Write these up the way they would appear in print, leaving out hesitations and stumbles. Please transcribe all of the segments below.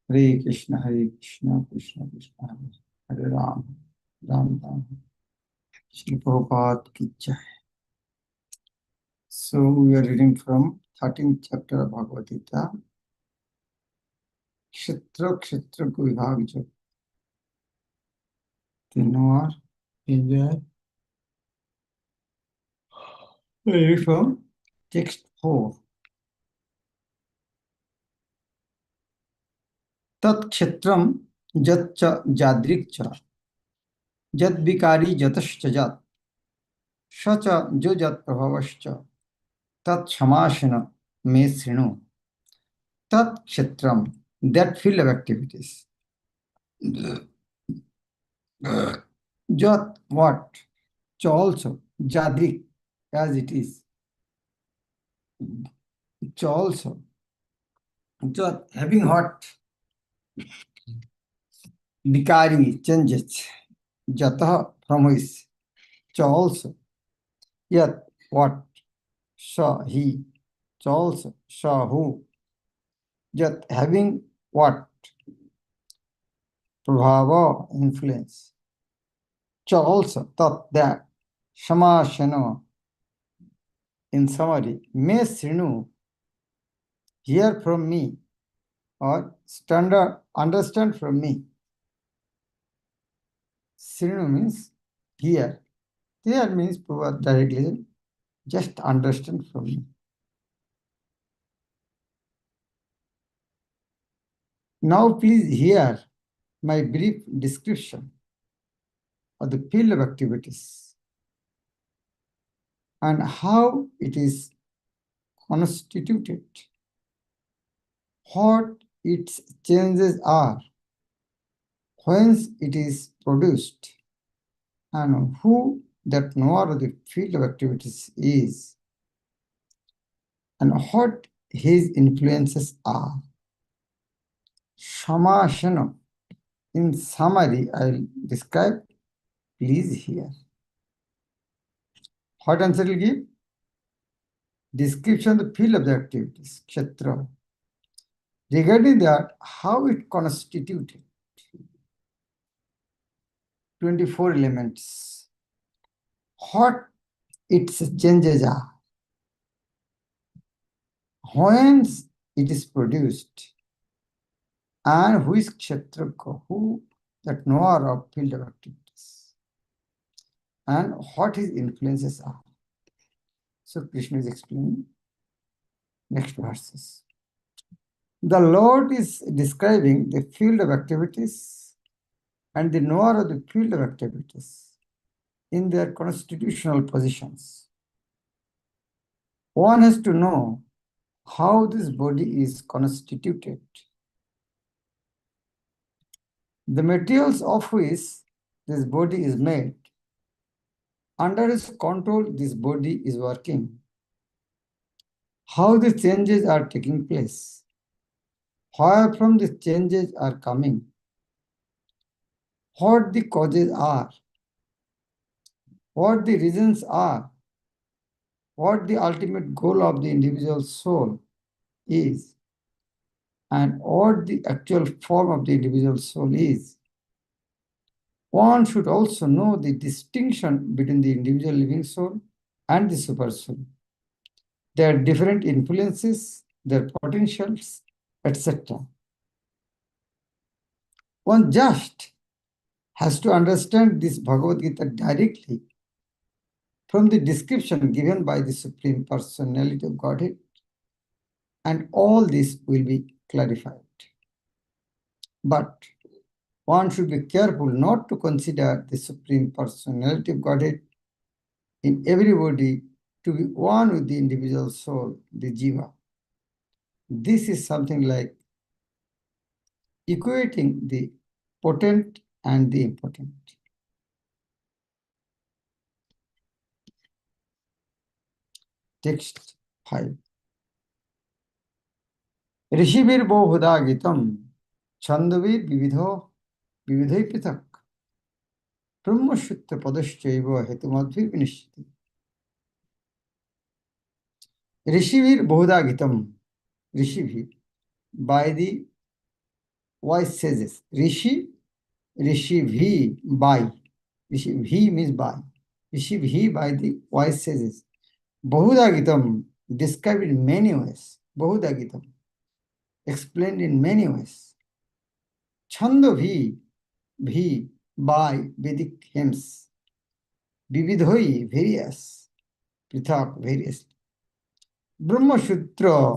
Hare Krishna, Krishna Krishna, Hare Ram, Ram Ram. Shri Prabhupada ki jai. So we are reading from 13th chapter of Bhagavad Gita. Kshetra Kshetra ko vibhag jo. Tinwar, Vijay. We read from text 4. Tat kshetram jat cha jadrik cha. Jat vikari jatascha jat. Shacha jo jat prabhavascha. Tat shamashana me srinu. Tat kshetram, that field of activities. Jat what? Cha also. Jadrik, as it is. Cha also. Jat having what? Vikari changes. Jatah from his. Cha also. Yat what? Sha he. Cha also. Sha who. Jat having what? Prabhava influence. Cha also. Tat that. Shamashana. In summary, me srinu, hear from me, or standard understand from me. Srinu means hear. Hear means directly, just understand from me. Now please hear my brief description of the field of activities and how it is constituted, what its changes are, whence it is produced, and who that knower of the field of activities is, and what his influences are. Shamashana. In summary, I will describe. Please hear. What answer will give? Description of the field of the activities, kshetra. Regarding that, how it constituted. 24 elements. What its changes are. Whence it is produced. And who is kshetraka, who that knower of field of activities. And what his influences are. So Krishna is explaining next verses. The Lord is describing the field of activities and the knower of the field of activities in their constitutional positions. One has to know how this body is constituted. The materials of which this body is made, under his control this body is working. How the changes are taking place, where from the changes are coming, what the causes are, what the reasons are, what the ultimate goal of the individual soul is, and what the actual form of the individual soul is. One should also know the distinction between the individual living soul and the super soul, their different influences, their potentials, etc. One just has to understand this Bhagavad Gita directly from the description given by the Supreme Personality of Godhead, and all this will be clarified. But one should be careful not to consider the Supreme Personality of Godhead in everybody to be one with the individual soul, the jiva. This is something like equating the potent and the impotent. Text 5. Rishibir bohuda gitam chandavir vividhoi pitak brahmashutta padashchaiva hetumadvir vinishiti. Rishivir bohuda gitam. Rishivir. by the wise sages. Rishi, Rishi by. Rishi means by. Rishi by the wise sages. Bahudagitam, described in many ways. Bahudagitam, explained in many ways. Chando bhi by Vedic hymns. Vividhoi, various. Prithak, various. Brahma Sutra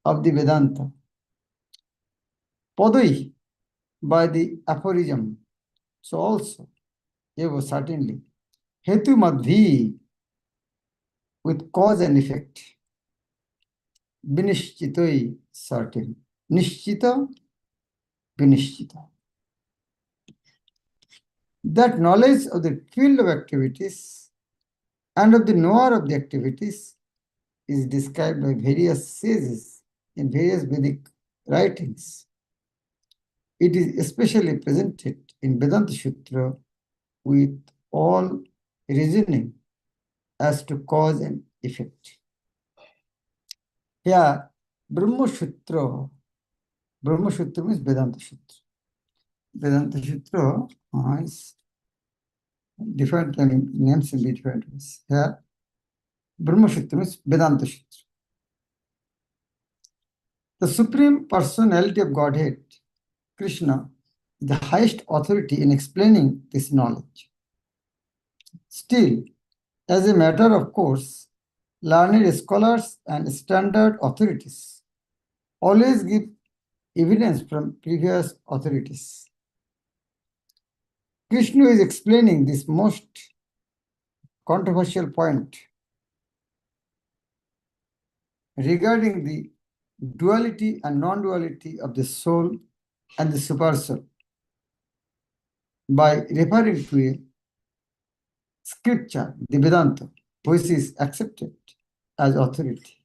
of the Vedanta. Padai by the aphorism. So also, Evo certainly. Hetu Madhvi with cause and effect. Binishchitoi certain. Nishchita, binishchita. That knowledge of the field of activities and of the knower of the activities is described by various sages in various Vedic writings. It is especially presented in Vedanta Sutra with all reasoning as to cause and effect. Here, Brahma Sutra means Vedanta Sutra. Vedanta Sutra is different names in different ways. Here, Brahma Sutra means Vedanta Sutra. The Supreme Personality of Godhead, Krishna, is the highest authority in explaining this knowledge. Still, as a matter of course, learned scholars and standard authorities always give evidence from previous authorities. Krishna is explaining this most controversial point regarding the duality and non-duality of the soul and the supersoul by referring to a scripture, the Vedanta, which is accepted as authority.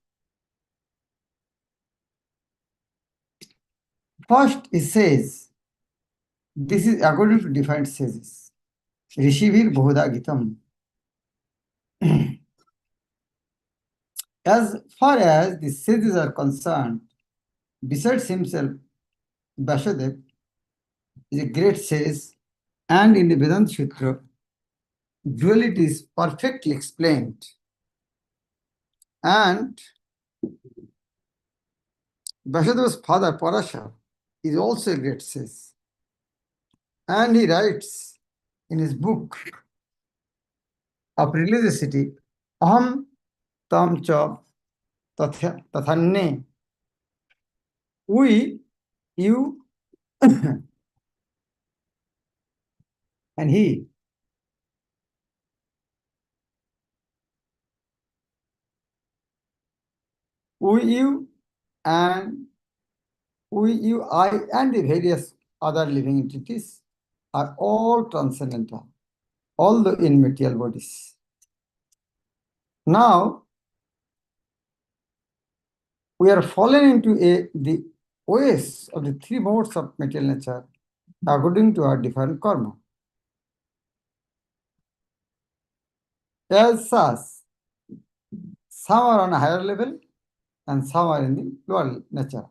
First, he says, this is according to different sages. Rishivir Bahuda Gitam. As far as the sages are concerned, besides himself, Vasudev is a great sage, and in the Vedanta Sutra, duality is perfectly explained. And Vasudev's father, Parashar, is also a great sage. And he writes in his book of religiosity, Aham tam cha tathanne. We, you, and he. We, you, and we, you, I, and the various other living entities are all transcendental, although in material bodies. Now, we are fallen into the ways of the three modes of material nature according to our different karma. As such, some are on a higher level and some are in the lower nature.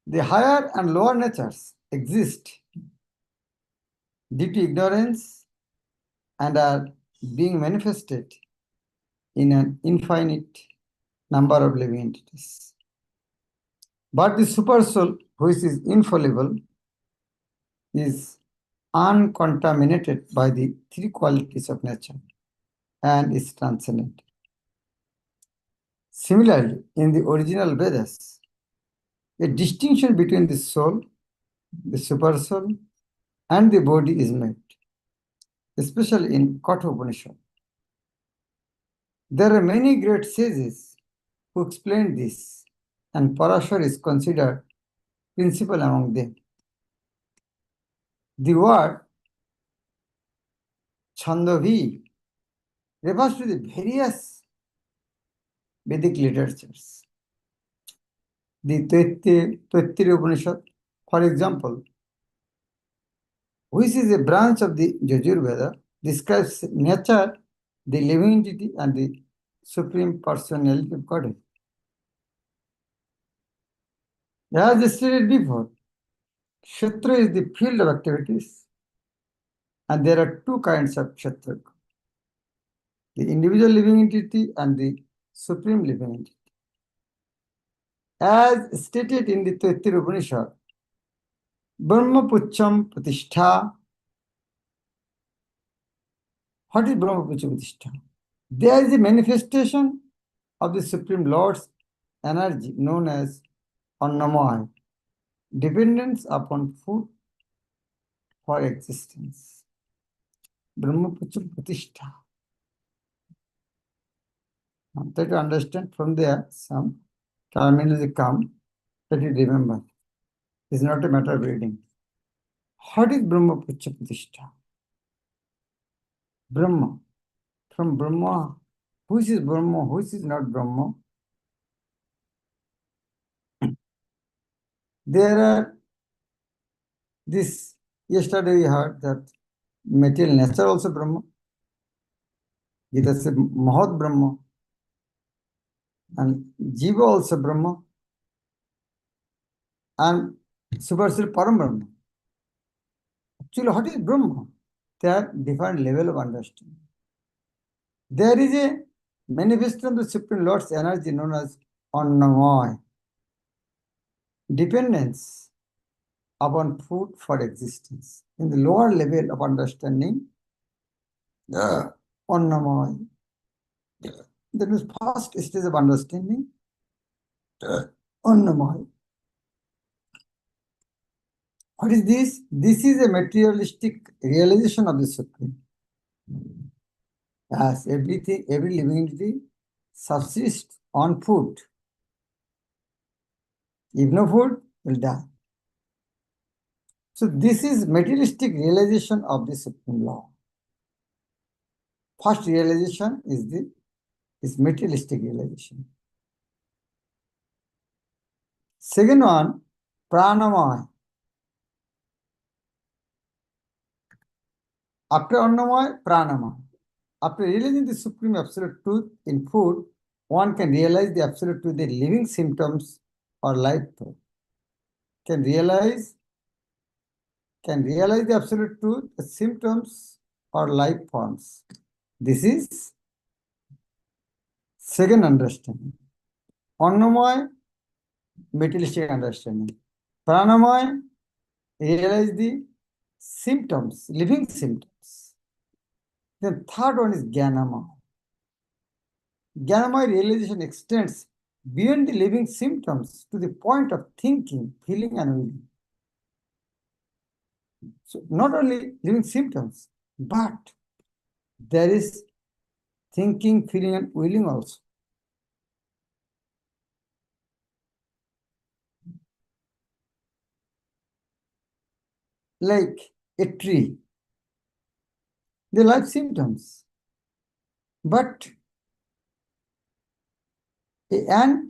The higher and lower natures exist due to ignorance and are being manifested in an infinite number of living entities. But the supersoul, which is infallible, is uncontaminated by the three qualities of nature and is transcendent. Similarly, in the original Vedas, a distinction between the soul, the supersoul, and the body is made, especially in Katha Upanishad. There are many great sages who explain this, and Parashar is considered principal among them. The word Chandavi refers to the various Vedic literatures. The Ch-13 Upanishad, for example, which is a branch of the Yajurveda, describes nature, the living entity, and the Supreme Personality of Godhead. As I stated before, Kshetra is the field of activities, and there are two kinds of Kshetra: the individual living entity and the supreme living entity. As stated in the Ch-13 Upanishad, Brahma Pucham Pratishtha. What is Brahma Pucham Pratishtha? There is a manifestation of the Supreme Lord's energy known as Annamaya, dependence upon food for existence. Brahma Pucham Pratishtha. Try to understand from there some terminology come that you remember. It's not a matter of reading. What is Brahma Pucham Pratishtha? Brahma. From Brahma. Which is Brahma? Which is not Brahma? There are this, yesterday we heard that material nature also Brahma. Gita says Mahat Brahma. And Jiva also Brahma. And Supereme Param Brahma. Actually, what is Brahma? There are different level of understanding. There is a manifestation of the Supreme Lord's energy known as Annamaya, dependence upon food for existence. In the lower level of understanding, Annamaya. That is first stage of understanding, Annamaya. What is this? This is a materialistic realization of the Supreme. As everything, every living entity subsists on food. If no food, will die. So this is materialistic realization of the Supreme Law. First realization is materialistic realization. Second one, pranamaya. After annamaya, pranamaya. After realizing the Supreme Absolute Truth in food, one can realize the Absolute Truth in living symptoms or life form. Can realize the Absolute Truth, the symptoms or life forms. This is second understanding. Annamaya, materialistic understanding. Pranamaya, realize the symptoms, living symptoms. Then third one is Jnanamaya. Jnanamaya realization extends beyond the living symptoms to the point of thinking, feeling and willing. So not only living symptoms, but there is thinking, feeling and willing also. Like a tree, the life symptoms. But an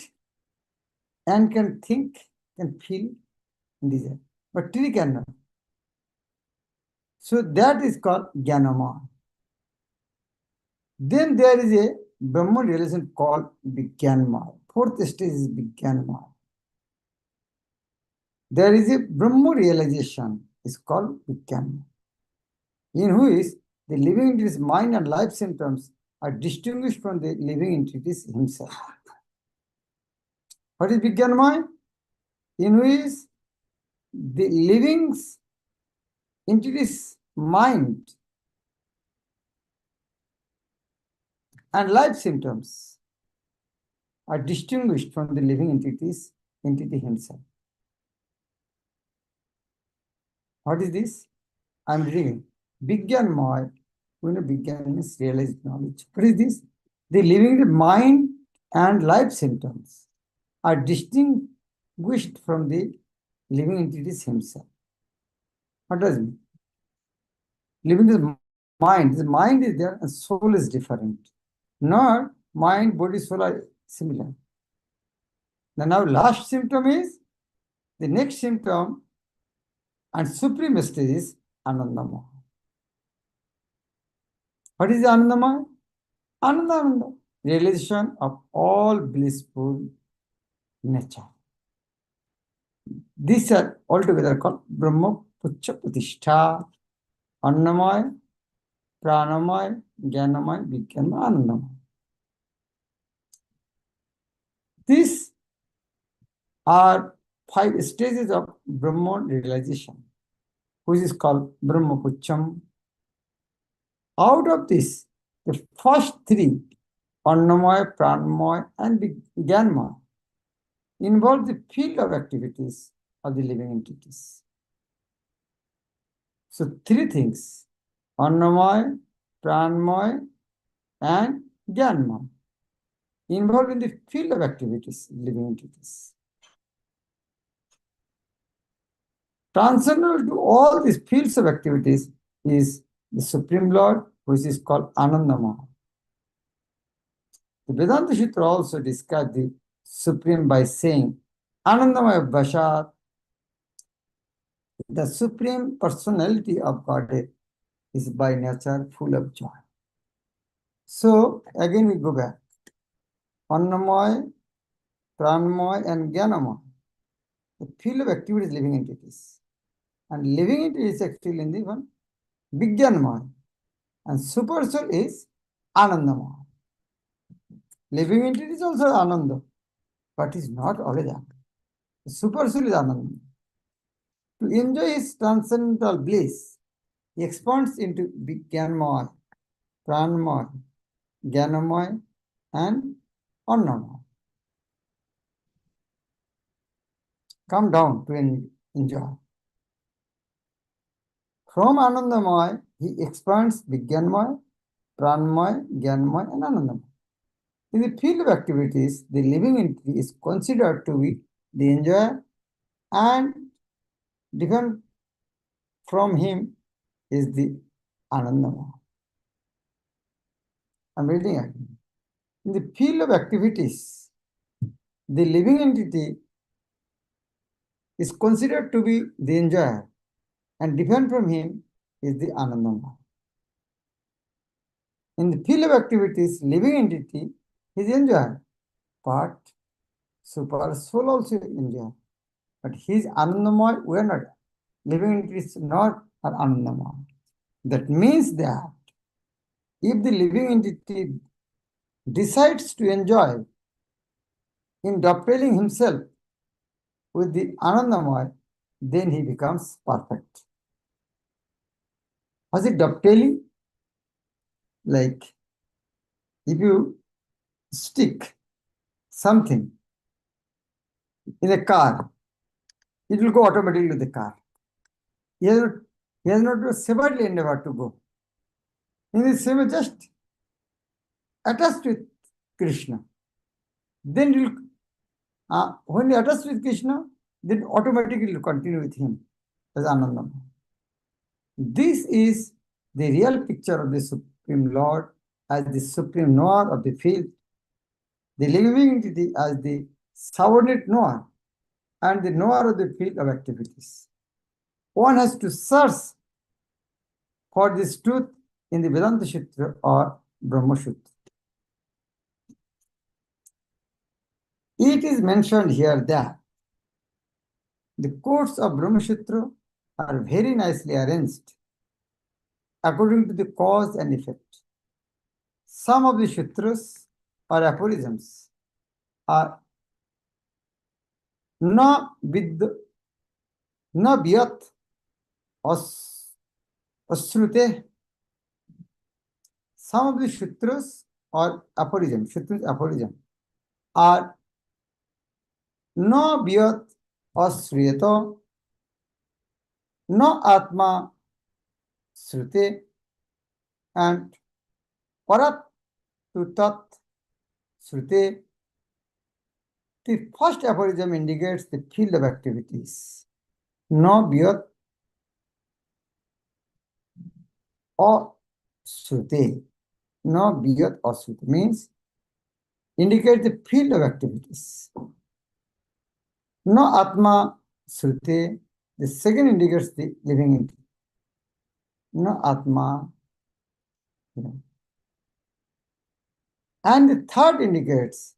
ant can think, can feel, and desire, but tree cannot. So that is called Jnanamaya. Then there is a Brahman realization called Vijnanamaya. Fourth stage is Vijnanamaya. There is a Brahma realization, is called Vijnanamaya, in which the living entity's mind and life symptoms are distinguished from the living entities himself. What is Vijnanamaya? In which the living entity's mind and life symptoms are distinguished from the living entity himself. What is this? I am reading. Vijnanamaya. We know Vijnana means realized knowledge. What is this? The living mind and life symptoms are distinguished from the living entities himself. What does it mean? Living is mind. The mind is there and soul is different. Not mind, body, soul are similar. Now last symptom is, the next symptom and supreme stage is Anandamaya. What is Anandamaya? Ananda. realization of all blissful nature. These are altogether called Brahma Pucha Pratishtha, Annamaya, Pranamaya, Jnanamaya, Vijnanamaya, Anandamaya. These are 5 stages of Brahma realization, which is called Brahma Pucham. Out of this, the first 3, Annamaya, Pranamaya, and Jnanamaya, involve the field of activities of the living entities. So 3 things, Annamaya, Pranamaya, and Jnanamaya, involved in the field of activities, living entities. Transcendental to all these fields of activities is the Supreme Lord, which is called Anandamaya. The Vedanta Sutra also describes the Supreme by saying, Anandamaya Vashat, the Supreme Personality of Godhead is by nature full of joy. So, again we go back. Annamaya, Pranamaya, and Jnanamaya, the field of activities, living entities. And living entity is actually in the one, Vijnanamaya. And Super Soul is Anandamaya. Living entity is also Ananda, but is not always Ananda. The Super Soul is Ananda. To enjoy his transcendental bliss, he expands into Vijnanamaya, Pranamaya, Jnanamaya, and Annamaya. Come down to enjoy. From Anandamaya, he expands Vijnanamaya, Pranamaya, Jnanamaya, and Anandamaya. In the field of activities, the living entity is considered to be the enjoyer, and different from him is the Anandamaya. I'm reading again. In the field of activities, the living entity is considered to be the enjoyer, and different from him is the Anandamaya. In the field of activities, living entity is enjoyer, but super soul also enjoyer. But he is Anandamaya, we are not. Living entity is not an Anandamaya. That means that if the living entity decides to enjoy in dovetailing himself with the Anandamaya, then he becomes perfect. Was it dovetailing? Like if you stick something in a car, it will go automatically with the car. He has not separately endeavored to go. In the same way, just attached with Krishna. Then when you attach with Krishna, then automatically you continue with him as Anandamaya. This is the real picture of the Supreme Lord as the supreme knower of the field, the living entity as the subordinate knower, and the knower of the field of activities. One has to search for this truth in the Vedanta Sutra or Brahma Sutra. It is mentioned here that the quotes of Brahma Sutra are very nicely arranged according to the cause and effect. Some of the sutras or aphorisms are na vyat asrute. Some of the sutras or aphorisms are na vyat asriyato, na atma srute, and parat tu tat srute. The first aphorism indicates the field of activities. No vyat or srute. No vyat or srute means indicates the field of activities. No atma srute, the second indicates the living entity. No atma, And the third indicates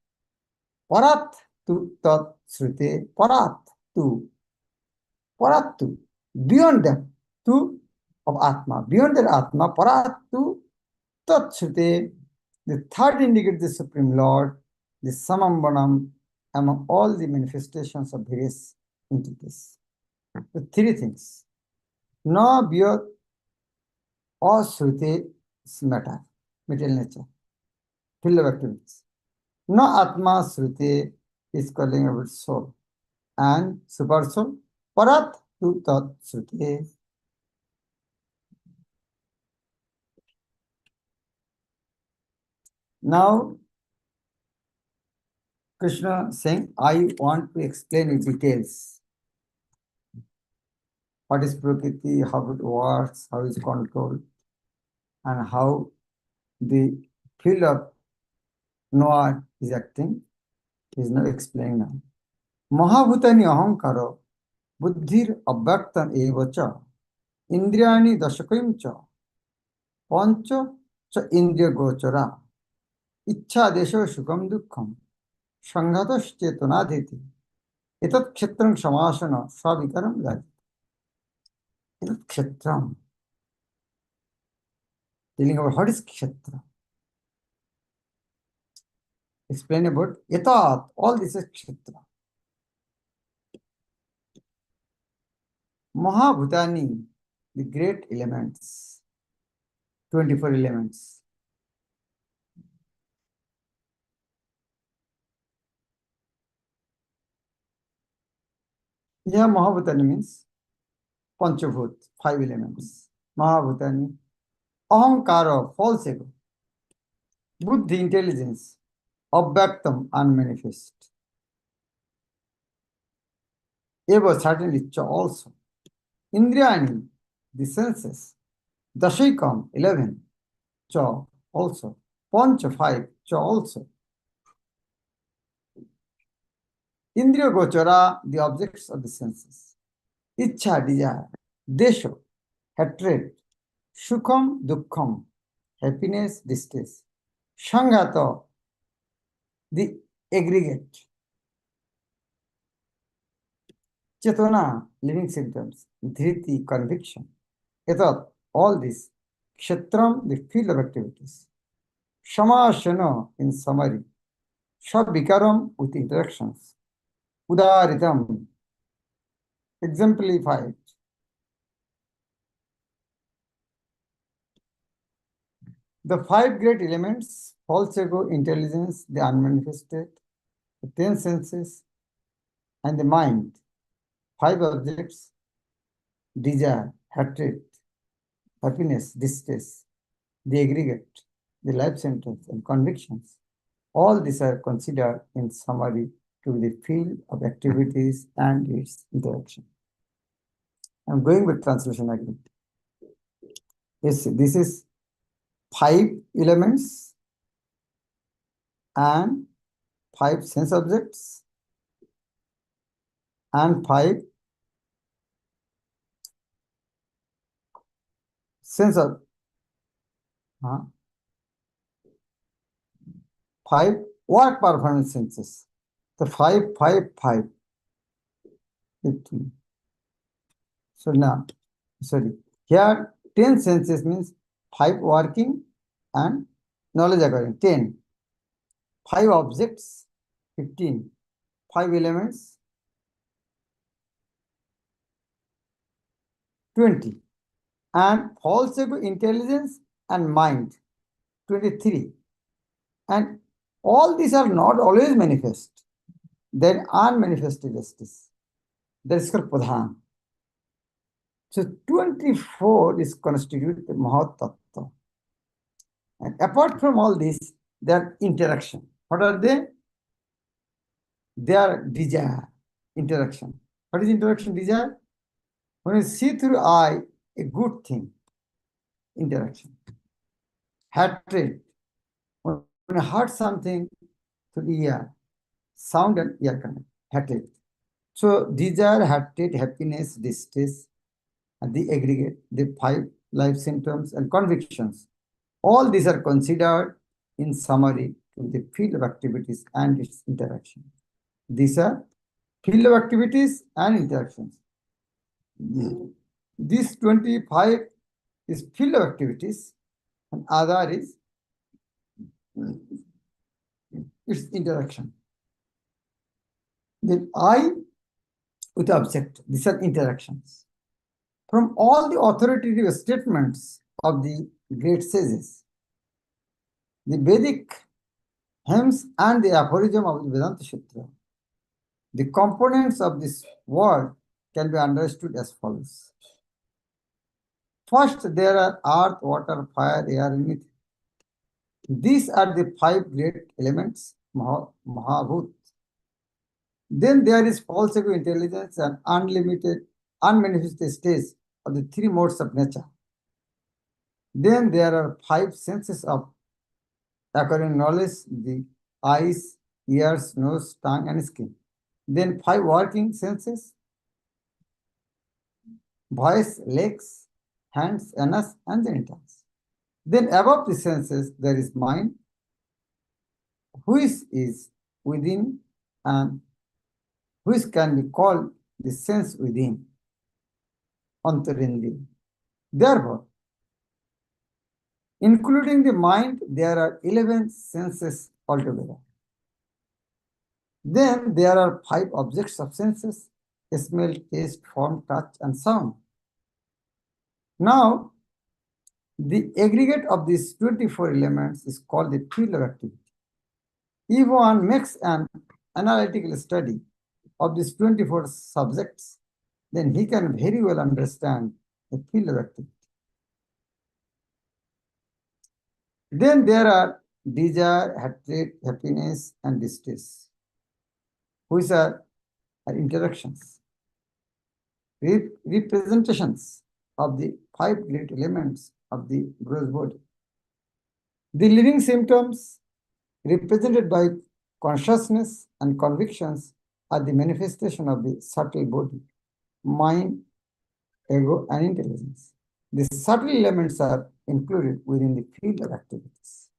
parat tu tat srute, parat tu, beyond them, tu of Atma, beyond their Atma, parat tu tat srute. The third indicates the Supreme Lord, the Samambanam, among all the manifestations of various entities. The three things. Na biyat or srute is matter, material nature, field of activities. Na atma srute is calling about soul and super soul. Parat tu tat srute. Now, Krishna saying, I want to explain in details what is Prakriti, how it works, how it's controlled, and how the field of Noah is acting. He is now explaining now. Mahabhutani ahankaro buddhir abhyaktam evacha indriyani dashakayam cha pancha cha indriya gochara ichha desho sukam dukkham sanghatas chetanadhiti etat kshetram samasana savikaram lajit. Etat kshetram. Telling about what is kshetra. Explain about etat. All this is kshetra. Mahabhutani, the great elements, 24 elements. Here Mahabhutani means Panchabhut, 5 elements. Mahabhutani, Ahankara, false ego, Buddhi, intelligence, Abhyaktam, unmanifest. Eva, certainly, Cha also. Indriyani, the senses. Dashikam, 11. Cha also. Pancha, 5. Cha also. Indriya Gochara, the objects of the senses. Ichha, desire. Desho, hatred. Shukham, dukkham, happiness, distress. Shanghata, the aggregate. Chetana, living symptoms. Dhriti, conviction. Etat, all this. Kshetram, the field of activities. Shamashana, in summary. Shabikaram, with interactions. Udaritam, exemplified. The 5 great elements, false ego, intelligence, the unmanifested, the 10 senses, and the mind. 5 objects, desire, hatred, happiness, distress, the aggregate, the life sentence, and convictions. All these are considered in summary to the field of activities and its interaction. I'm going with translation again. Yes, this is 5 elements and 5 sense objects and 5 sense of 5 work performance senses. The 5, 5, 5. 15. So now, sorry, here 10 senses means 5 working and knowledge acquiring, 10. 5 objects, 15. 5 elements, 20. And false ego, intelligence and mind, 23. And all these are not always manifest. Then unmanifested justice. That is called Pradhan. So 24 is constituted the Mahat Tattva. And apart from all this, they are interaction. What are they? They are desire, interaction. What is interaction, desire? When you see through eye a good thing, interaction. Hatred. When you heard something through the ear, sound and ear connect, hatred. So desire, hatred, happiness, distress, and the aggregate, the 5 life symptoms and convictions. All these are considered in summary to the field of activities and its interaction. These are field of activities and interactions. This 25 is field of activities and other is its interaction. Then I with object, these are interactions. From all the authoritative statements of the great sages, the Vedic hymns and the aphorism of the Vedanta Sutra, the components of this world can be understood as follows. First, there are earth, water, fire, air, and methane. These are the 5 great elements, Mahabhut. Then there is false ego intelligence and unlimited, unmanifested stage of the 3 modes of nature. Then there are 5 senses of acquiring knowledge, the eyes, ears, nose, tongue, and skin. Then 5 working senses, voice, legs, hands, anus, and genitals. Then above the senses, there is mind, which is within and which can be called the sense within, Antarindriya. Therefore, including the mind, there are 11 senses altogether. Then there are 5 objects of senses, smell, taste, form, touch, and sound. Now, the aggregate of these 24 elements is called the field of activity. If one makes an analytical study of these 24 subjects, then he can very well understand the field of activity. Then there are desire, hatred, happiness, and distress, which are interactions, representations of the 5 great elements of the gross body. The living symptoms represented by consciousness and convictions are the manifestation of the subtle body, mind, ego, and intelligence. The subtle elements are included within the field of activities.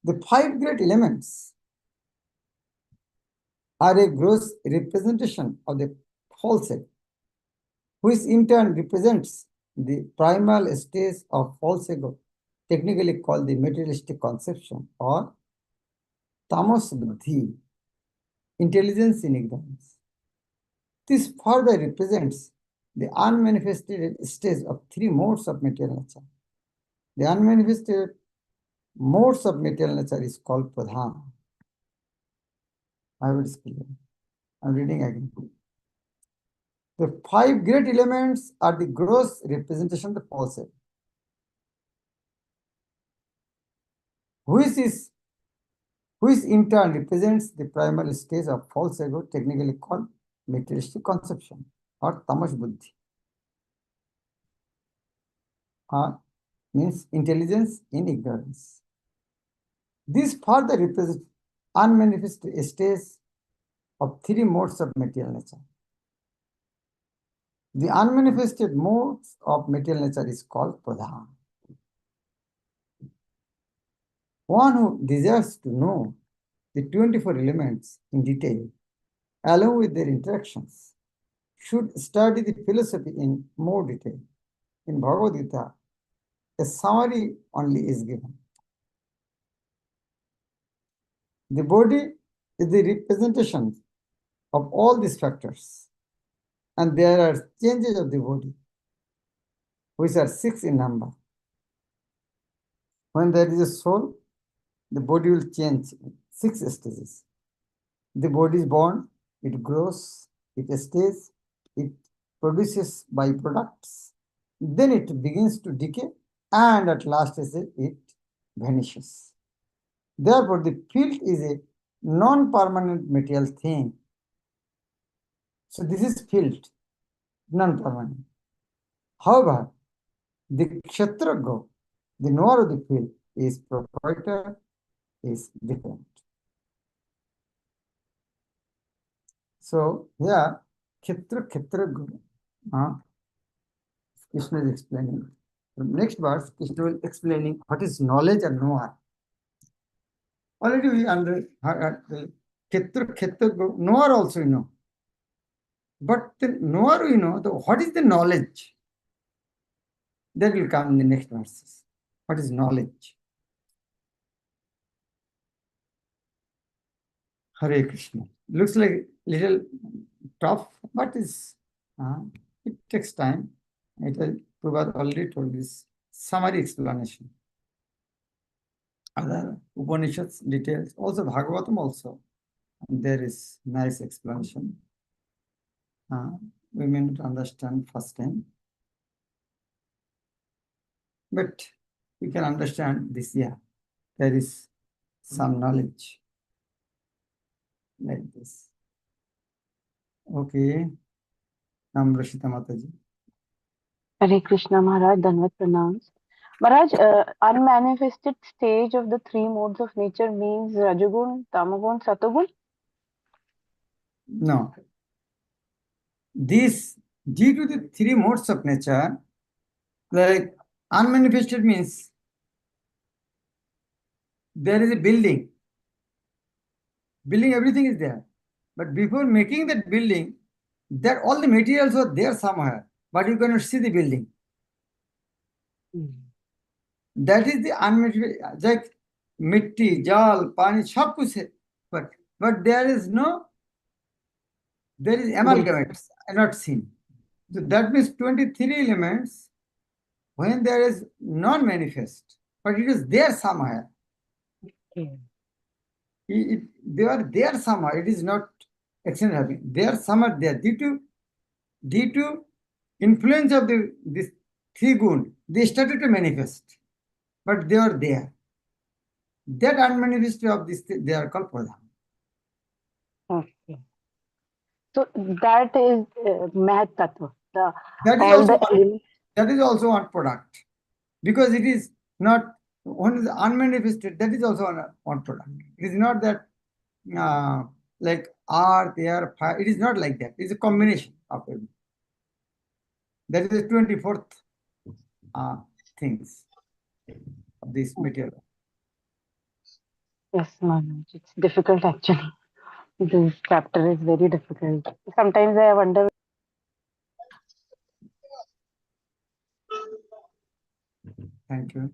The 5 great elements are a gross representation of the false ego, which in turn represents the primal stage of false ego, technically called the materialistic conception or tamas buddhi, intelligence in ignorance. This further represents the unmanifested stage of 3 modes of material nature. The unmanifested modes of material nature is called pradhana. I will explain. I'm reading again. The 5 great elements are the gross representation of the false ego, which in turn represents the primary stage of false ego, technically called materialistic conception or tamas buddhi. Means intelligence in ignorance. This further represents unmanifested stage of 3 modes of material nature. The unmanifested modes of material nature is called pradhana. One who desires to know the 24 elements in detail, along with their interactions, should study the philosophy in more detail. In Bhagavad Gita, a summary only is given. The body is the representation of all these factors, and there are changes of the body, which are 6 in number. When there is a soul, the body will change in 6 stages. The body is born, it grows, it stays, it produces byproducts, then it begins to decay, and at last it vanishes. Therefore, the field is a non-permanent material thing. So this is field, non-permanent. However, the kshatraga, the knower of the field, is proprietor, is different. So here, Krishna is explaining. Next verse, Krishna will explaining what is knowledge and knower. Already we under knower also you know. But the knower we know, what is the knowledge? That will come in the next verses. What is knowledge? Hare Krishna. Looks like little tough, but it takes time. Prabhupada already told this summary explanation. Other Upanishads details, also Bhagavatam also. There is nice explanation. We may not understand first time, but we can understand this. Yeah, there is some knowledge like this. Okay, Namrashita Mataji. Hare Krishna Maharaj, Danvat pranams. Maharaj, unmanifested stage of the three modes of nature means Rajagun, Tamagun, Satagun? No. This, due to the three modes of nature, like unmanifested means there is a building. Building, everything is there. But before making that building, that all the materials were there somewhere, but you cannot see the building. That is the unmanifested, like mitti, jal, pani, sab kuch hai. But there is amalgamates, not seen. So that means 23 elements, when there is non-manifest, but it is there somewhere. They are there somehow. It is not action happening. They are somewhere there. Due to influence of this three gun, they started to manifest, but they are there. That unmanifested of this, they are called pradhan. Okay. So that is Mahat Tattva. That is also one product, because it is not one is unmanifested. That is also one product. It is not that like earth, air, fire. It is not like that. It is a combination of everything. That is the 24th things of this material. Yes, Maharaj. It's difficult actually. This chapter is very difficult. Sometimes I wonder. Thank you.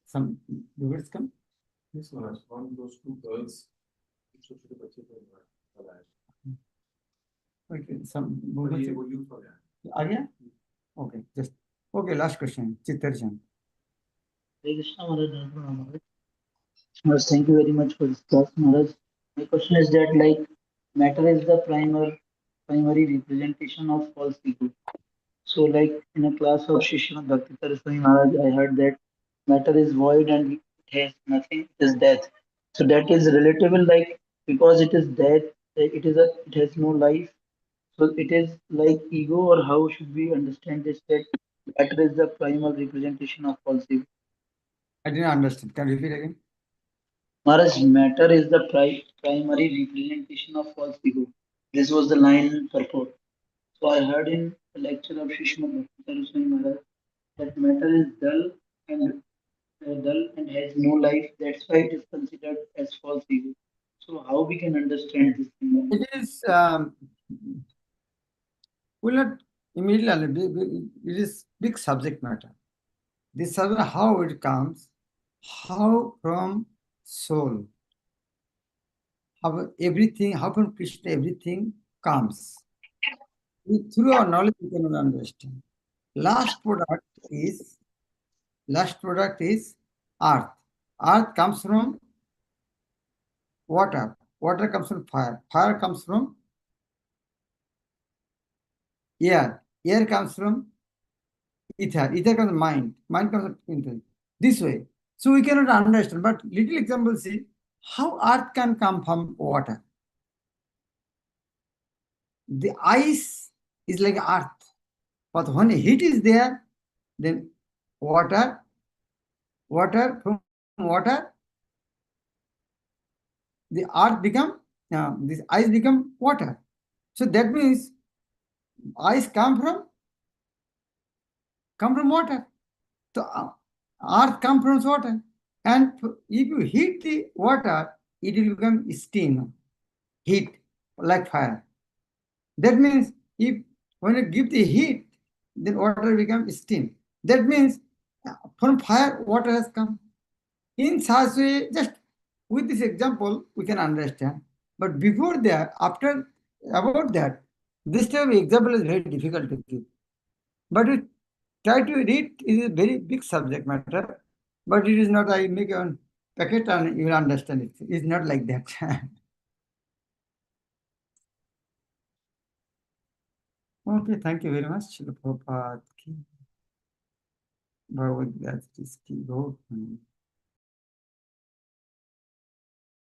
Some words come? Yes, Maharaj. On those two girls, Okay, some okay, just okay. Last question, Ch-13. Maharaj, thank you very much for this class, Maharaj. My question is that matter is the primary representation of false ego. So in a class of Shishma Bhakti Prema Swami Maharaj, I heard that matter is void and it has nothing, it is death. So that is relatable, because it is death, it has no life. So it is like ego, or how should we understand this, that matter is the primary representation of false ego? I didn't understand. Can you repeat again? Maharaj, matter is the primary representation of false ego. This was the line purport. So I heard in the lecture of Shishma Bhakti Swami Maharaj that matter is dull and has no life. That's why it is considered as false ego. So how we can understand this thing? It is will not immediately. It is big subject matter. This subject, how it comes, how from soul, how everything, how from Krishna everything comes. Through our knowledge, we cannot understand. Last product is earth. Earth comes from water. Water comes from fire. Fire comes from air. Air comes from ether. Ether comes from mind. Mind comes from intellect. This way. So we cannot understand. But little example, see how earth can come from water. The ice is like earth. But when heat is there, then water from water, the earth become, this ice become water. So that means ice come from come from water. So earth comes from water. And if you heat the water, it will become steam, heat, like fire. That means if when you give the heat, then water becomes steam. That means from fire, water has come. In such way, just with this example, we can understand. But before that, after about that, this type of example is very difficult to give. But we try to read is a very big subject matter, but it is not I make a packet and you will understand it. It's not like that. Okay, thank you very much. Srila Prabhupada ki Bhagavad Gita is ki